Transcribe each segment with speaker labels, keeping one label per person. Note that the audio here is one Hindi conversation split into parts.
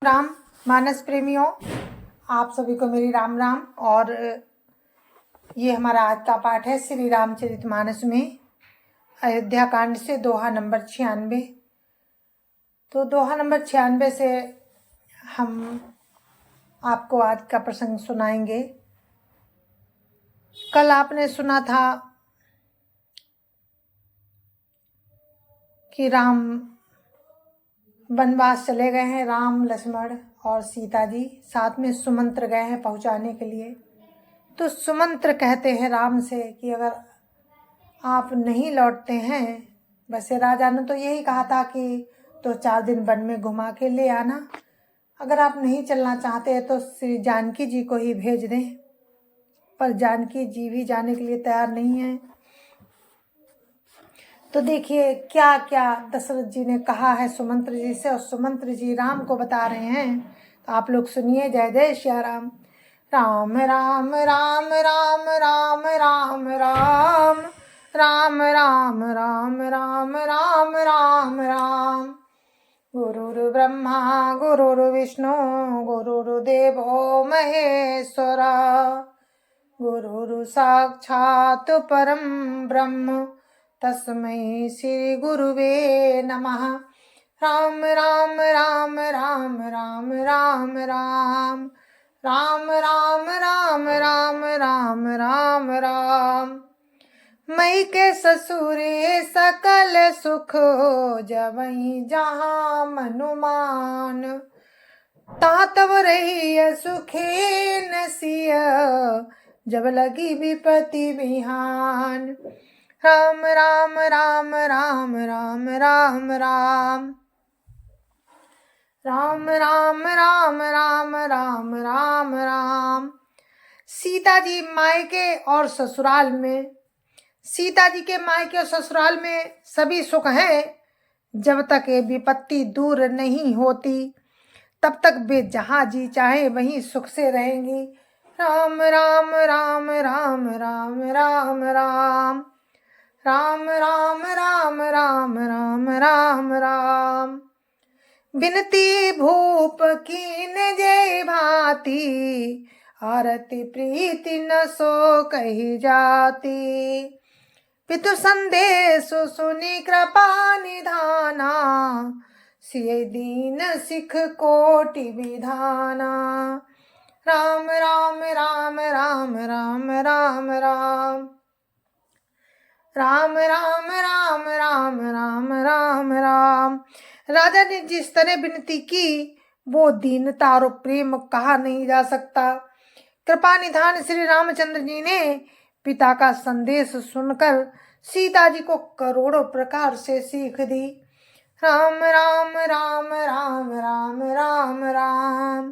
Speaker 1: राम मानस प्रेमियों, आप सभी को मेरी राम राम। और ये हमारा आज का पाठ है श्री रामचरितमानस में अयोध्या कांड से दोहा नंबर 96। तो दोहा नंबर 96 से हम आपको आज का प्रसंग सुनाएंगे। कल आपने सुना था कि राम वनवास चले गए हैं, राम लक्ष्मण और सीता जी, साथ में सुमंत्र गए हैं पहुंचाने के लिए। तो सुमंत्र कहते हैं राम से कि अगर आप नहीं लौटते हैं, वैसे राजा ने तो यही कहा था कि 2-4 दिन वन में घुमा के ले आना, अगर आप नहीं चलना चाहते तो श्री जानकी जी को ही भेज दें। पर जानकी जी भी जाने के लिए तैयार नहीं है। तो देखिए क्या क्या दशरथ जी ने कहा है सुमंत्र जी से, और सुमंत्र जी राम को बता रहे हैं। तो आप लोग सुनिए। जय जय श्री राम। राम राम राम राम राम राम राम राम राम राम राम राम राम राम। गुरुर्ब्रह्मा गुरुर्विष्णु गुरुर्देवो महेश्वरा, गुरुर् साक्षात् परम ब्रह्म तस्मै श्री गुरुवे नमः। राम राम राम राम राम राम राम राम राम राम राम राम राम राम। मई के ससुरे सकल सुख जवहीं जहाँ मनुमान, तातव रही सुखे नसिय जब लगी विपत्ति बिहान। राम राम राम राम राम राम राम राम राम राम राम राम राम राम। सीता जी मायके और ससुराल में, सीता जी के मायके और ससुराल में सभी सुख है। जब तक ये विपत्ति दूर नहीं होती तब तक वे जहाँ जी चाहे वहीं सुख से रहेंगी। राम राम राम राम राम राम राम राम राम राम राम राम राम राम। बिनती भूप कीन जय भांति, आरती प्रीति न सो कही जाती। पितु संदेश सुनि कृपा निधाना, सिय दीन सिख कोटि विधाना। राम राम राम राम राम राम राम राम राम राम राम राम राम राम। राजा ने जिस तरह विनती की वो दीनता और प्रेम कहा नहीं जा सकता। कृपा निधान श्री रामचंद्र जी ने पिता का संदेश सुनकर सीता जी को करोड़ों प्रकार से सीख दी। राम राम राम राम राम राम राम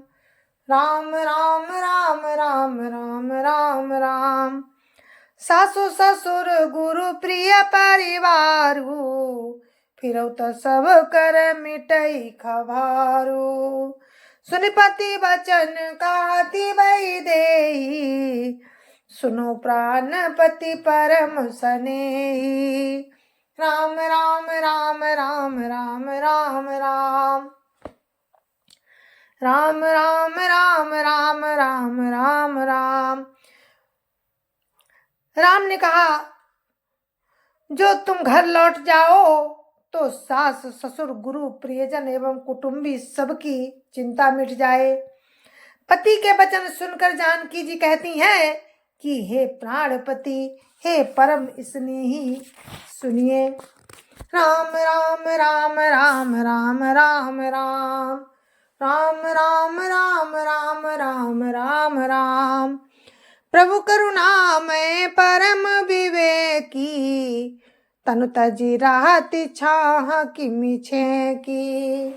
Speaker 1: राम राम राम राम राम राम राम। सासु ससुर गुरु प्रिय परिवारु, फिरौ तो सब कर मिटई खबारू। सुनिपति वचन कहती बई देहि, सुनो प्राणपति परम स्नेही। राम राम राम राम राम राम राम राम राम राम राम राम राम राम। राम ने कहा जो तुम घर लौट जाओ तो सास ससुर गुरु प्रियजन एवं कुटुंबी सबकी चिंता मिट जाए। पति के वचन सुनकर जानकी जी कहती हैं कि हे प्राणपति, हे परम स्नेही, सुनिए। राम राम राम राम राम राम राम राम राम राम राम राम राम राम। प्रभु करुणामय परम विवेकी, तनु तजी राहति छाह की मिछे की।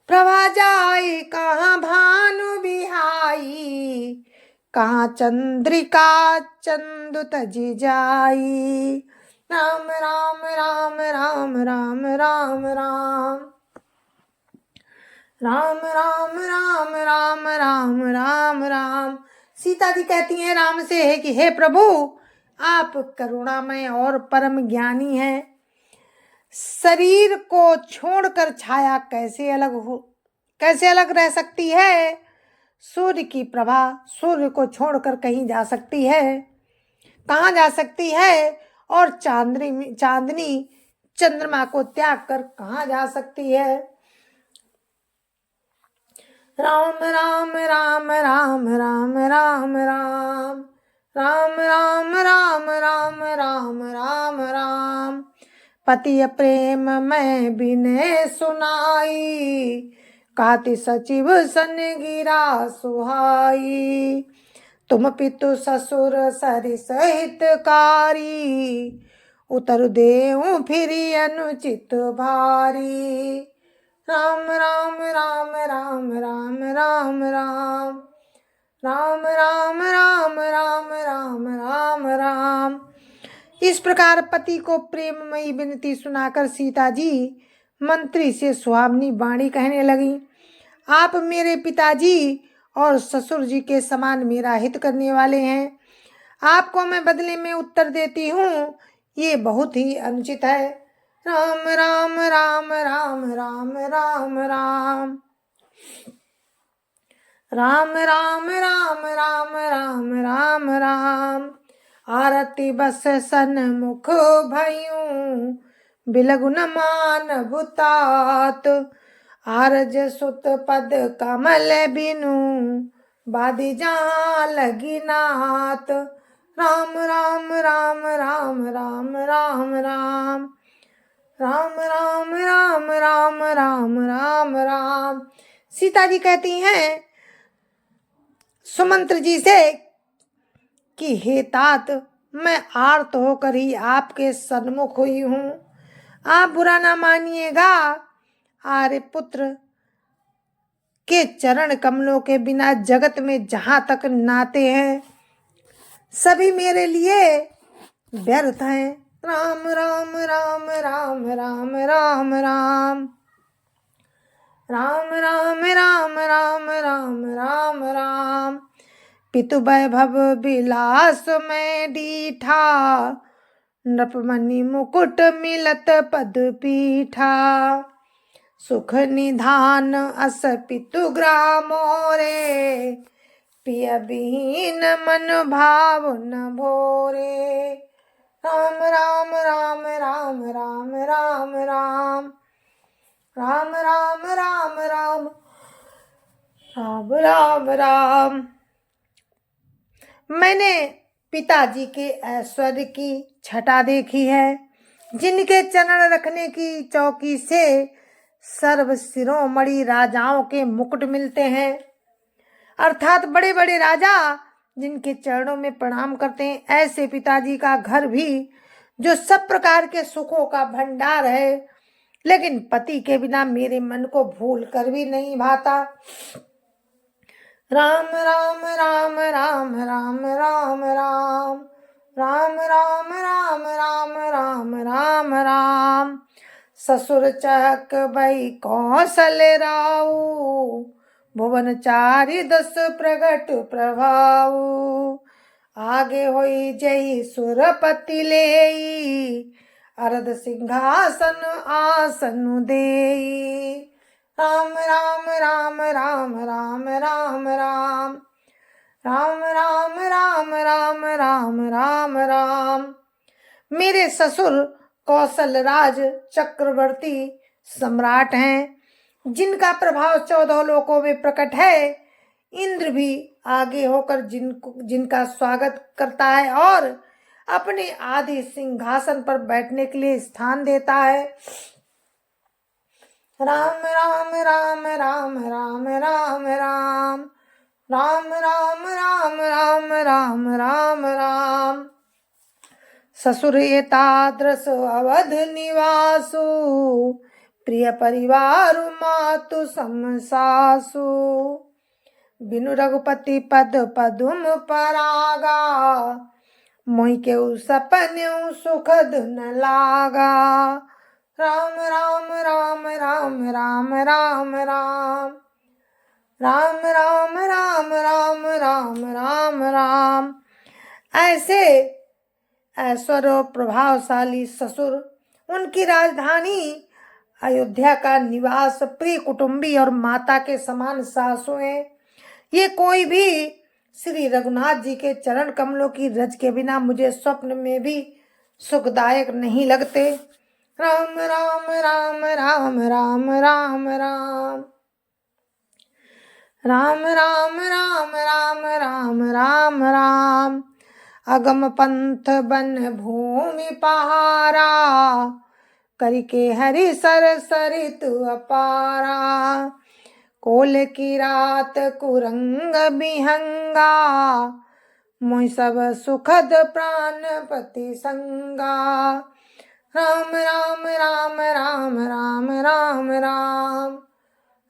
Speaker 1: प्रभा जाई कहाँ भानु बिहाई, कहाँ चंद्रिका चंदु तजी जाई। राम राम राम राम राम राम राम राम राम राम राम राम राम राम। सीता जी कहती हैं राम से है कि हे प्रभु, आप करुणामय और परम ज्ञानी हैं। शरीर को छोड़कर छाया कैसे अलग रह सकती है? सूर्य की प्रभा सूर्य को छोड़कर कहीं जा सकती है? कहाँ जा सकती है? और चांदनी चंद्रमा को त्याग कर कहाँ जा सकती है? राम राम राम राम राम राम राम राम राम राम राम राम राम राम। पति प्रेम मैं बिने सुनाई, काति सचिव सन गिरा सुहाई। तुम पितु ससुर सरिस हितकारी, उतर देऊं फिर अनुचित भारी। राम राम राम राम राम राम राम राम राम राम राम राम राम राम। इस प्रकार पति को प्रेममयी विनती सुनाकर सीता जी मंत्री से सुहावनी वाणी कहने लगी। आप मेरे पिताजी और ससुर जी के समान मेरा हित करने वाले हैं। आपको मैं बदले में उत्तर देती हूँ, ये बहुत ही अनुचित है। राम राम राम राम राम राम राम राम राम राम राम राम राम राम। आरती बस सन्मुख भयूं, बिलगुन मान भुतात। आरज सुत पद कमल बिनु, बादी जहाँ लगी नात। राम राम राम राम राम राम राम राम राम राम राम राम राम राम। सीता जी कहती हैं सुमंत्र जी से कि हे तात, मैं आर्त होकर ही आपके सन्मुख हुई हूँ, आप बुरा ना मानिएगा। आर्य पुत्र के चरण कमलों के बिना जगत में जहां तक नाते हैं सभी मेरे लिए व्यर्थ हैं। राम राम राम राम राम राम राम राम राम राम राम राम राम राम। पितु वैभव विलास में डीठा, नृपमणि मुकुट मिलत पद पीठा। सुख निधान अस पितु ग्राम मोरे, पिय बिहीन मन भाव न भोरे। राम राम राम राम राम राम राम राम राम राम राम राम राम राम। मैंने पिताजी के ऐश्वर्य की छटा देखी है, जिनके चरण रखने की चौकी से सर्व शिरोमणि राजाओं के मुकुट मिलते हैं, अर्थात बड़े बड़े राजा जिनके चरणों में प्रणाम करते हैं। ऐसे पिताजी का घर भी जो सब प्रकार के सुखों का भंडार है, लेकिन पति के बिना मेरे मन को भूल कर भी नहीं भाता। राम राम राम राम राम राम राम राम राम राम राम राम राम राम। ससुर चहक बई कौशल राऊ, भुवन चारि दस प्रगट प्रभाऊ। आगे होई जय सुरपति लेई, अरद सिंहासन आसन देई। राम राम राम राम राम राम राम राम राम राम राम राम राम राम। मेरे ससुर कौशल राज चक्रवर्ती सम्राट हैं, जिनका प्रभाव 14 लोकों में प्रकट है। इंद्र भी आगे होकर जिनका स्वागत करता है और अपने आदि सिंहासन पर बैठने के लिए स्थान देता है। राम राम राम राम राम राम राम राम राम राम राम राम राम राम। ससुर एतादृश अवध निवासु, प्रिय परिवार मातु समसासु। बिनु रघुपति पद पदुम परागा, मोहि के सपन्यु सुखद न लागा। राम राम राम राम राम राम राम राम राम राम राम राम राम राम। ऐसे ऐश्वर्य प्रभावशाली ससुर उनकी राजधानी अयोध्या का निवास प्रिय कुटुंबी और माता के समान सासू हैं। ये कोई भी श्री रघुनाथ जी के चरण कमलों की रज के बिना मुझे स्वप्न में भी सुखदायक नहीं लगते। राम राम राम राम राम राम राम राम राम राम राम राम राम राम। अगम पंथ बन भूमि पहारा, करके हरि सर सरित अपारा। कोल की रात कुरंग बिहंगा, मोहि सब सुखद प्राणपति संगा। राम राम राम राम राम राम राम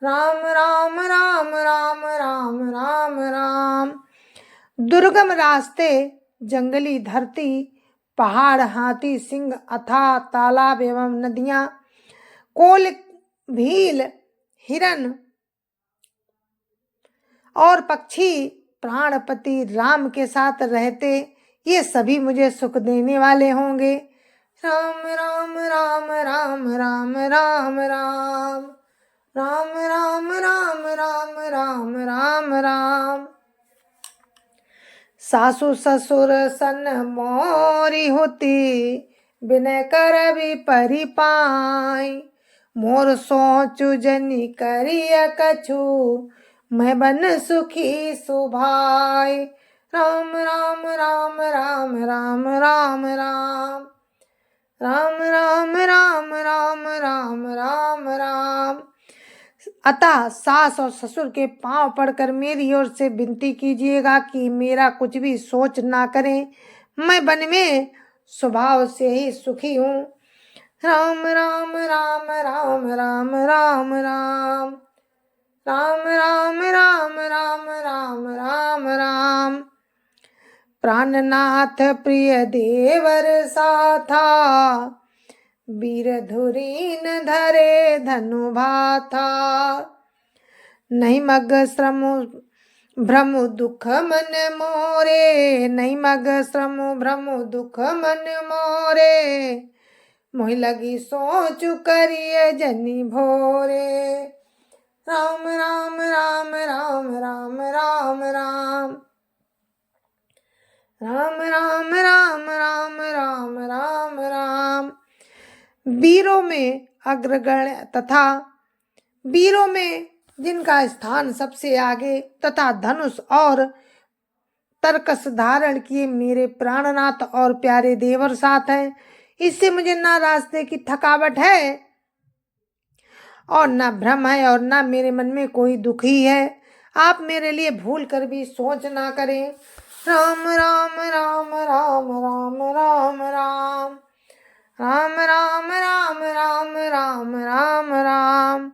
Speaker 1: राम राम राम राम राम राम राम। दुर्गम रास्ते, जंगली धरती, पहाड़, हाथी, सिंह, अथाह तालाब एवं नदियां, कोल, भील, हिरन और पक्षी प्राणपति राम के साथ रहते, ये सभी मुझे सुख देने वाले होंगे। राम राम राम राम राम राम राम राम राम राम राम राम राम राम। सासु ससुर सन मोरी होती, बिनय कर भी परिपाई। मोर सोचु जनी करिय कछु, मैं बन सुखी सुभाई। राम राम राम राम राम राम राम राम राम राम राम राम राम राम। अतः सास और ससुर के पांव पड़कर मेरी ओर से विनती कीजिएगा कि मेरा कुछ भी सोच ना करें, मैं वन में स्वभाव से ही सुखी हूँ। राम राम राम राम राम राम राम राम राम राम राम राम राम राम। प्राणनाथ प्रिय देवर साथा, वीर धुरीन धरे धनु भाथा। नहीं मग श्रम भ्रम दुख मन मोरे, नहीं मग श्रम भ्रम दुख मन मोरे। मोहि लगी सोच करिए जनी भोरे। राम राम राम राम राम राम राम राम राम राम राम राम राम राम। वीरों में अग्रगण्य तथा वीरों में जिनका स्थान सबसे आगे तथा धनुष और तरकस धारण किए मेरे प्राणनाथ और प्यारे देवर साथ हैं। इससे मुझे ना रास्ते की थकावट है और ना भ्रम है और ना मेरे मन में कोई दुख ही है। आप मेरे लिए भूल कर भी सोच ना करें। राम राम राम राम राम राम राम राम राम राम राम राम राम राम।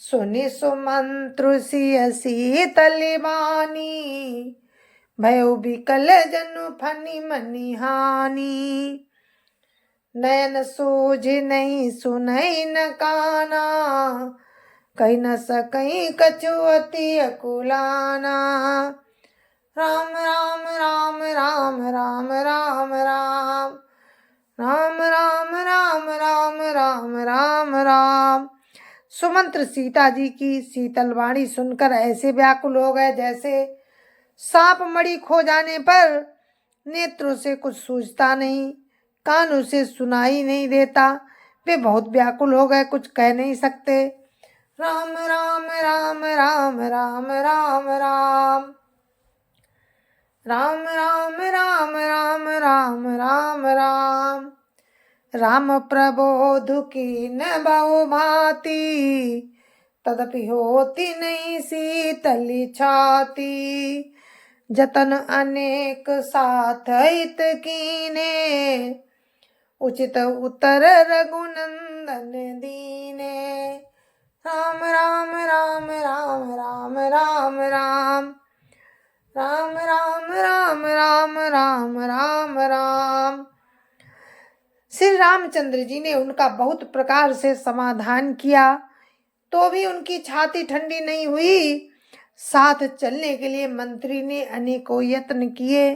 Speaker 1: सुनि सुमंत्रु सिय शीतल बानी, भयो विकल जनु फनि मनि हानि। नयन सोझ नहीं सुनई न काना, कही न सकई कछु अति अकुलाना। राम राम राम राम राम राम राम राम राम राम राम राम राम राम। सुमंत्र सीता जी की शीतल वाणी सुनकर ऐसे व्याकुल हो गए जैसे सांप मणि खो जाने पर नेत्रों से कुछ सूझता नहीं, कानों से सुनाई नहीं देता। वे बहुत व्याकुल हो गए, कुछ कह नहीं सकते। राम राम राम राम राम राम राम राम राम राम राम राम राम राम। राम प्रबोध की न बहु भांति, तदपि होती नहीं शीतली छाती। जतन अनेक साथ हित कीने, उचित उत्तर रघुनंदन दीने। राम राम राम राम राम राम राम राम राम राम राम राम राम राम। श्री रामचंद्र जी ने उनका बहुत प्रकार से समाधान किया, तो भी उनकी छाती ठंडी नहीं हुई। साथ चलने के लिए मंत्री ने अनेकों यत्न किए,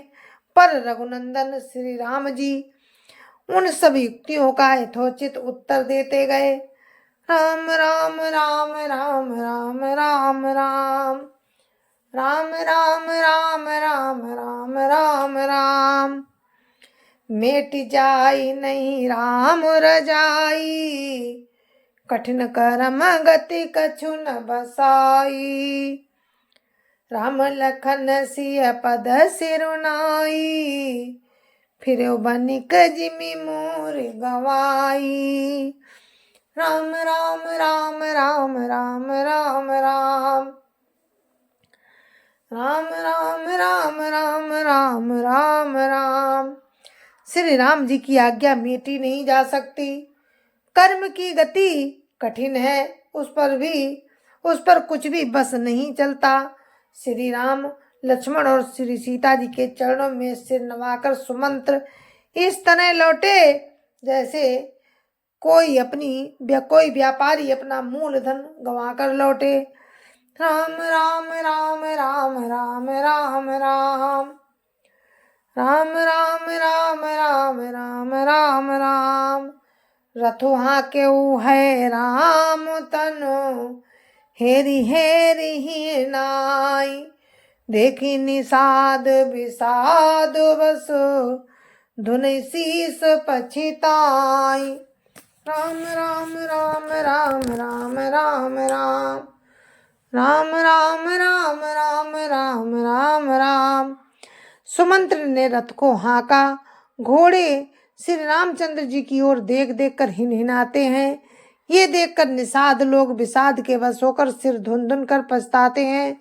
Speaker 1: पर रघुनंदन श्री राम जी उन सब युक्तियों का यथोचित उत्तर देते गए। राम राम राम राम राम राम राम राम राम राम राम राम राम राम। मेट जाई नहीं राम रजाई, कठिन कर्म गति कछु न बसाई। राम लखन सिय पद सिरुनाई, फिर बनिक जिमि मोर गवाई। राम राम राम राम राम राम राम राम राम राम राम राम राम राम। श्री राम जी की आज्ञा मिटी नहीं जा सकती। कर्म की गति कठिन है, उस पर कुछ भी बस नहीं चलता। श्री राम लक्ष्मण और श्री सीता जी के चरणों में सिर नवाकर सुमंत्र इस तरह लौटे जैसे कोई व्यापारी अपना मूलधन गंवाकर लौटे। राम राम राम राम राम राम राम राम राम राम राम राम राम राम। रथो हाकेऊ है राम तनु, हेरी हेरी ही नाई। देखी निषाद विषाद बस, धुन शीस पछिताई। राम राम राम राम राम राम राम राम राम राम राम राम राम राम। सुमंत्र ने रथ को हाँका। घोड़े श्री रामचंद्र जी की ओर देख देख कर हिनहिनाते हैं। ये देखकर निषाद लोग विषाद के वश होकर सिर धुन धुन कर पछताते हैं।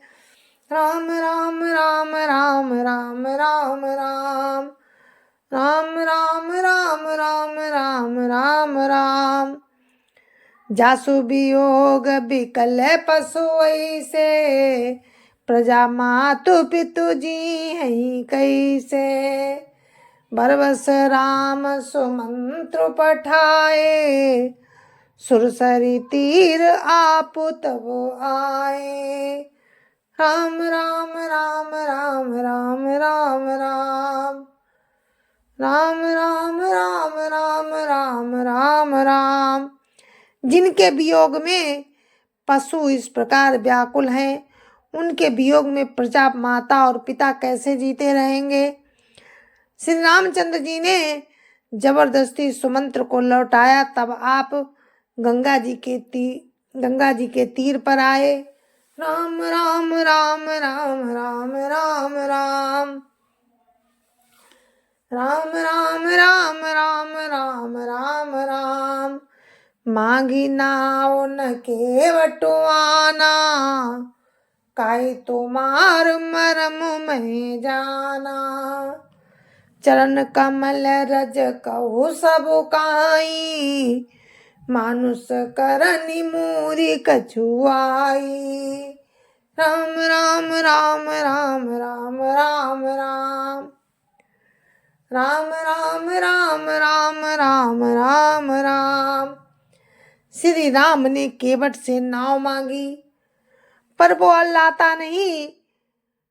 Speaker 1: राम राम राम राम राम राम राम राम राम राम राम राम राम राम। जासु वियोग बिकल पशु ऐसे, प्रजा मातु पितु जी हैं कैसे। बरबस राम सुमंत्र पठाए, सुरसरी तीर आप तब आए। राम राम राम राम राम राम राम राम राम राम राम राम राम राम। जिनके वियोग में पशु इस प्रकार व्याकुल हैं, उनके वियोग में प्रजा माता और पिता कैसे जीते रहेंगे। श्री रामचंद्र जी ने जबरदस्ती सुमंत्र को लौटाया। तब आप गंगा जी के तीर पर आए। राम राम राम राम राम राम राम राम राम राम राम राम राम राम। मांगी नाव न केवटुआना, काई तुम्हार मरम में जाना। चरण कमल रज कहु सब काई, मानुष करनी मूरी कछुआई। राम राम राम राम राम राम राम राम राम राम राम राम राम राम। श्री राम ने केवट से नाव मांगी, पर वो लाता नहीं।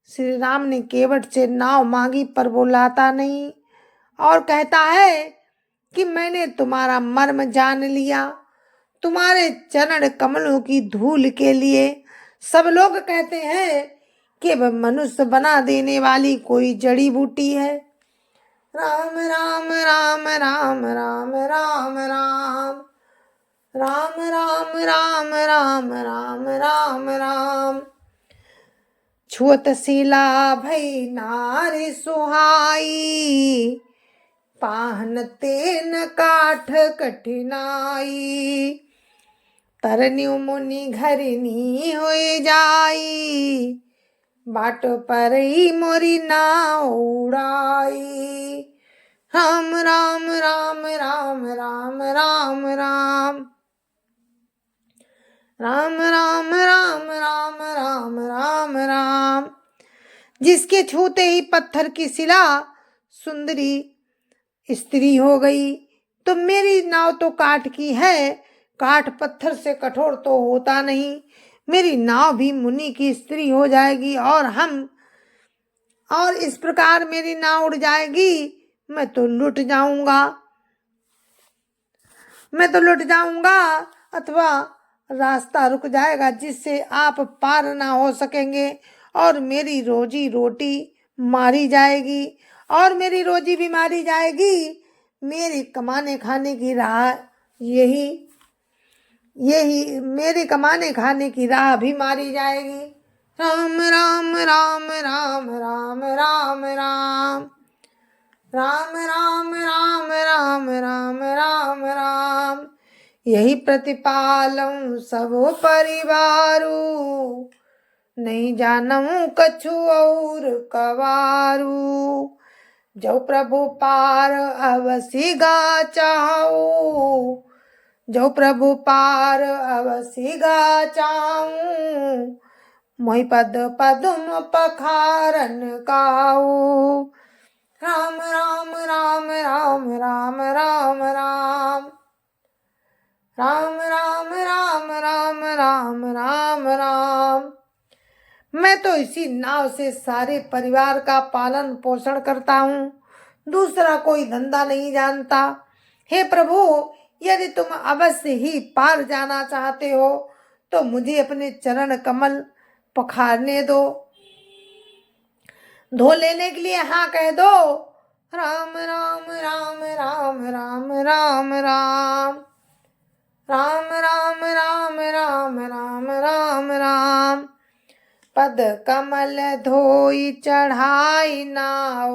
Speaker 1: श्री राम ने केवट से नाव मांगी, पर वो लाता नहीं और कहता है कि मैंने तुम्हारा मर्म जान लिया। तुम्हारे चरण कमलों की धूल के लिए सब लोग कहते हैं कि वह मनुष्य बना देने वाली कोई जड़ी बूटी है। राम राम राम राम राम राम राम राम राम राम राम राम राम राम। छुअत शिला भई नारी सुहाई, पाहन तेन काठ कठिनाई। तरन्यु मुनि घरिनी होई जाई, बाट पर ही मोरी नाव उड़ाई। राम राम राम राम राम राम राम राम राम राम राम राम राम राम। जिसके छूते ही पत्थर की शिला सुंदरी स्त्री हो गई। तो मेरी नाव तो काठ की है, काठ पत्थर से कठोर तो होता नहीं। मेरी नाव भी मुनि की स्त्री हो जाएगी और इस प्रकार मेरी नाव उड़ जाएगी, मैं तो लुट जाऊंगा। मैं तो लुट जाऊंगा अथवा रास्ता रुक जाएगा, जिससे आप पार ना हो सकेंगे और मेरी रोजी रोटी मारी जाएगी, और मेरी रोजी भी मारी जाएगी। मेरे कमाने खाने की राह यही यही मेरे कमाने खाने की राह भी मारी जाएगी। राम राम राम राम राम राम राम राम राम राम राम राम राम राम। यही प्रतिपालऊं सबो परिवारू, नहीं जानऊं कछु और कवारू। जो प्रभु पार अवसि गा चाहूं, जो प्रभु पार अवसि गा चाहूं। मोहि पद पदुम पखारन काऊ। राम राम राम राम राम राम राम राम राम राम राम राम राम राम। मैं तो इसी नाव से सारे परिवार का पालन पोषण करता हूँ, दूसरा कोई धंधा नहीं जानता। हे प्रभु, यदि तुम अवश्य ही पार जाना चाहते हो तो मुझे अपने चरण कमल पखारने दो, धो लेने के लिए हाँ कह दो। राम राम राम राम राम राम राम राम राम राम राम राम राम राम। पद कमल धोई चढ़ाई नाव,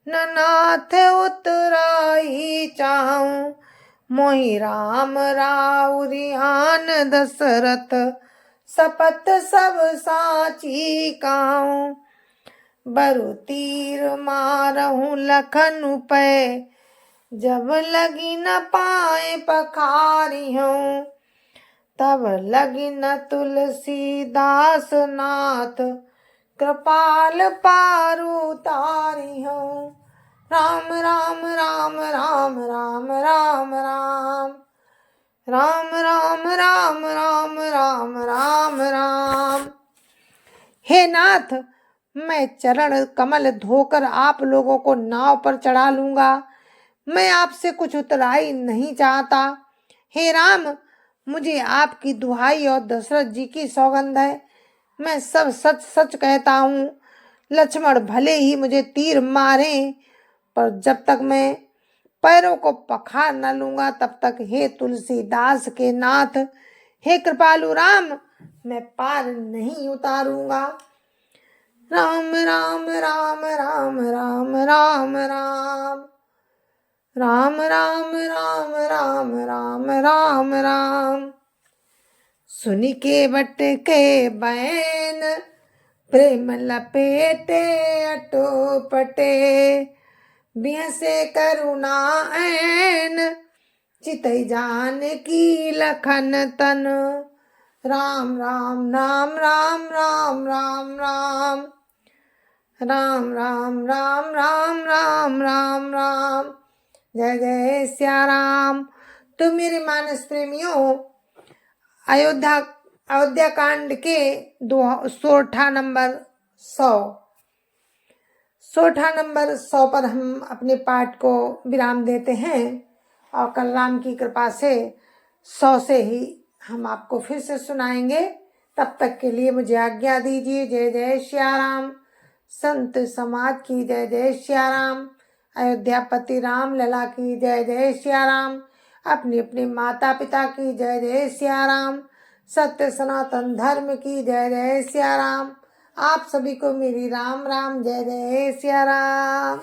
Speaker 1: न नाथ उतराई चाहूं। मोहि राम राउरियान दशरथ, सपत सब साची काऊं। बरु तीर मारहूं लखन पे, जब लगी न पाए पखारी हूँ। तब लगी न तुलसीदास नाथ, कृपाल पारू तारी हूँ। राम राम राम राम राम राम राम राम राम राम राम राम राम राम। हे नाथ, मैं चरण कमल धोकर आप लोगों को नाव पर चढ़ा लूंगा। मैं आपसे कुछ उतराई नहीं चाहता। हे राम, मुझे आपकी दुहाई और दशरथ जी की सौगंध है, मैं सब सच सच कहता हूँ। लक्ष्मण भले ही मुझे तीर मारे, पर जब तक मैं पैरों को पखार न लूंगा तब तक हे तुलसीदास के नाथ, हे कृपालु राम, मैं पार नहीं उतारूंगा। राम राम राम राम राम राम राम राम राम राम राम राम राम राम। सुनि के बट के बैन, प्रेम लपेटे अटोपटे। बिहसे करुणा ऐन, चितई जान की लखन तन। राम राम राम राम राम राम राम राम राम राम राम राम राम राम। जय जय सिया राम। तो मेरे मानस प्रेमियों, अयोध्या कांड के सोठा नंबर 100 पर हम अपने पाठ को विराम देते हैं, और कल राम की कृपा से 100 से ही हम आपको फिर से सुनाएंगे। तब तक के लिए मुझे आज्ञा दीजिए। जय जय श्या राम। संत समाज की जय जय श्या राम। अयोध्यापति राम लला की जय जय श्या राम। अपने अपने माता पिता की जय जय श्या राम। सत्य सनातन धर्म की जय जय श्या राम। आप सभी को मेरी राम राम जय जय श्या राम।